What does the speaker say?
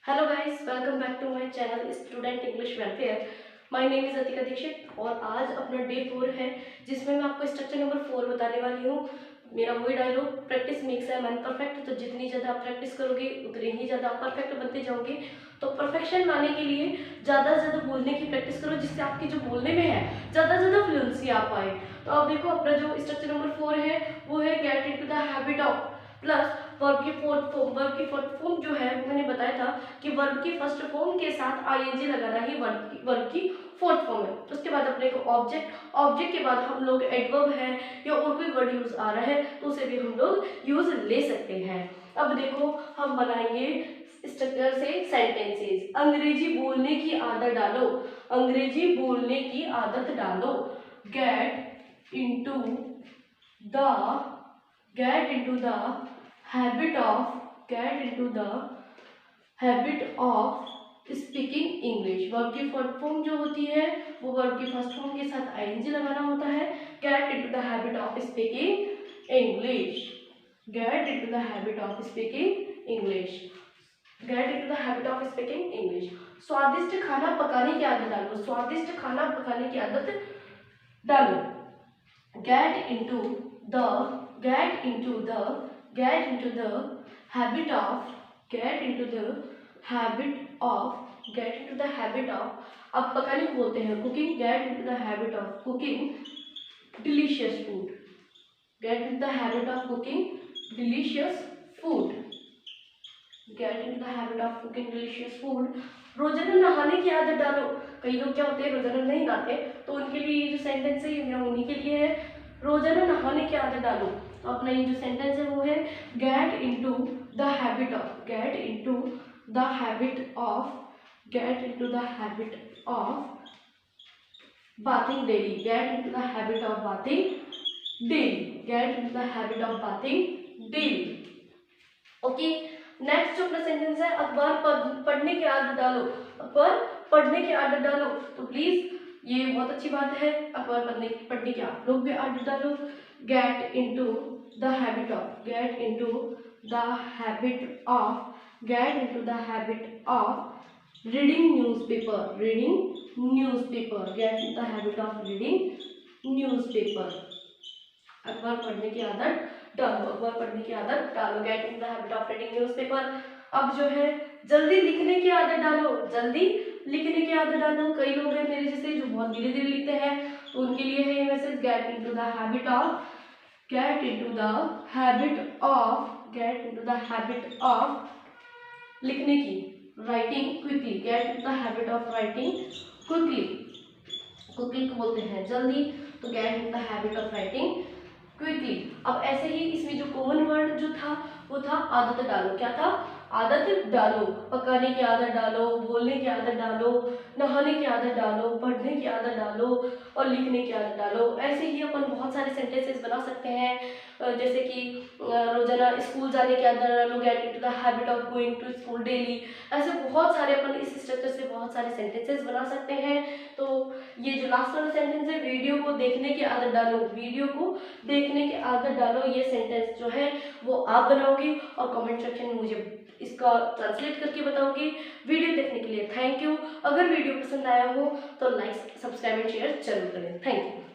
Hello guys, welcome back to my channel student English welfare. My name is Atika Dikshit और आज अपना day 4 है जिसमें मैं आपको स्ट्रक्चर नंबर 4 बताने वाली हूँ। मेरा वही dialogue, practice makes a man perfect. तो जितनी ज़्यादा आप प्रैक्टिस करोगे उतने ही ज़्यादा आप परफेक्ट बनते जाओगे। तो परफेक्शन लाने के लिए ज़्यादा से ज़्यादा बोलने की प्रैक्टिस करो, जिससे आपकी जो बोलने में है ज़्यादा से ज़्यादा फ्लुएंसी आ पाए। तो अब देखो, अपना जो स्ट्रक्चर नंबर 4 है वो है gate into the habit of plus verb की फोर्थ फॉर्म। वर्ब की फोर्थ फॉर्म जो है मैंने बताया था कि वर्ब की फर्स्ट फॉर्म के साथ आईएनजी लगाना ही वर्ब की फोर्थ फॉर्म है। उसके बाद अपने को ऑब्जेक्ट के बाद हम लोग एडवर्ब है या और कोई वर्ड यूज आ रहा है तो उसे भी हम लोग यूज ले सकते हैं। अब देखो, हम बनाएंगे स्ट्रक्चर से सेंटेंसेस। अंग्रेजी बोलने की आदत डालो। अंग्रेजी बोलने की आदत डालो। Get into the get into the habit of speaking English. Verb की फर्स्ट फॉर्म जो होती है वो वर्ब की फर्स्ट फॉर्म के साथ आईएनजी लगाना होता है। Gate into the habit of speaking English. Gate into the habit of speaking English. Gate into the habit of speaking English. स्वादिष्ट खाना पकाने की आदत डालो। स्वादिष्ट खाना पकाने की आदत डालो। get into the get into the get into the habit of get into the habit of get into the habit of अब पकाने को बोलते हैं cooking. get into the habit of cooking delicious food। get into the habit of cooking delicious food। get into the habit of cooking delicious food। रोजाना नहाने की आदत डालो। कई लोग क्या होते हैं, रोजाना नहीं नहाते, तो उनके लिए ये जो सेंटेंस है ये मेरा उन्हीं के लिए है। रोजाना नहाने की आदत डालो। तो अपना ये जो सेंटेंस है वो है gate into the habit of gate into the habit of gate into the habit of bathing daily. Gate into the habit of bathing daily. Gate into the habit of bathing daily. Okay, next जो अपना sentence है, अखबार पढ़ने की आदत डालो। अखबार पढ़ने की आदत डालो। तो प्लीज ये बहुत अच्छी बात है, अखबार पढ़ने की आप लोग भी आदत डालो। Get into the habit of gate into the habit of gate into the habit of reading newspaper. Reading newspaper. Gate into the habit of reading newspaper. अखबार पढ़ने की आदत डालो। अखबार पढ़ने की आदत डालो। Get in the habit of reading newspaper. अब जो है जल्दी लिखने की आदत डालो। जल्दी लिखने की आदत डालो। कई लोग हैं मेरे जैसे जो बहुत धीरे धीरे लिखते हैं, तो उनके लिए है ये message. Gate into the habit of gate into the habit of gate into the habit of लिखने की। Writing quickly. Gate into the habit of writing quickly. Cooking को बोलते हैं जल्दी, तो gate into the habit of writing quickly. अब ऐसे ही इसमें जो कॉमन वर्ड जो था वो था आदत डालो। क्या था? आदत डालो। पकाने की आदत डालो, बोलने की आदत डालो, नहाने की आदत डालो, पढ़ने की आदत डालो और लिखने की आदत डालो। ऐसे ही अपन बहुत सारे सेंटेंसेस बना सकते हैं, जैसे कि रोजाना स्कूल जाने की आदत डालो। Get into the habit of going to school daily. ऐसे बहुत सारे अपन इस स्ट्रक्चर से बहुत सारे सेंटेंसेस बना सकते हैं। तो ये जो लास्ट वाला सेंटेंस है, वीडियो को देखने की आदत डालो। वीडियो को देखने की आदत डालो, ये सेंटेंस जो है वो आप बनाओगे और कमेंट सेक्शन में मुझे इसका ट्रांसलेट करके बताओगे। वीडियो देखने के लिए थैंक यू। अगर वीडियो पसंद आया हो तो लाइक, सब्सक्राइब एंड शेयर जरूर करें। Thank you.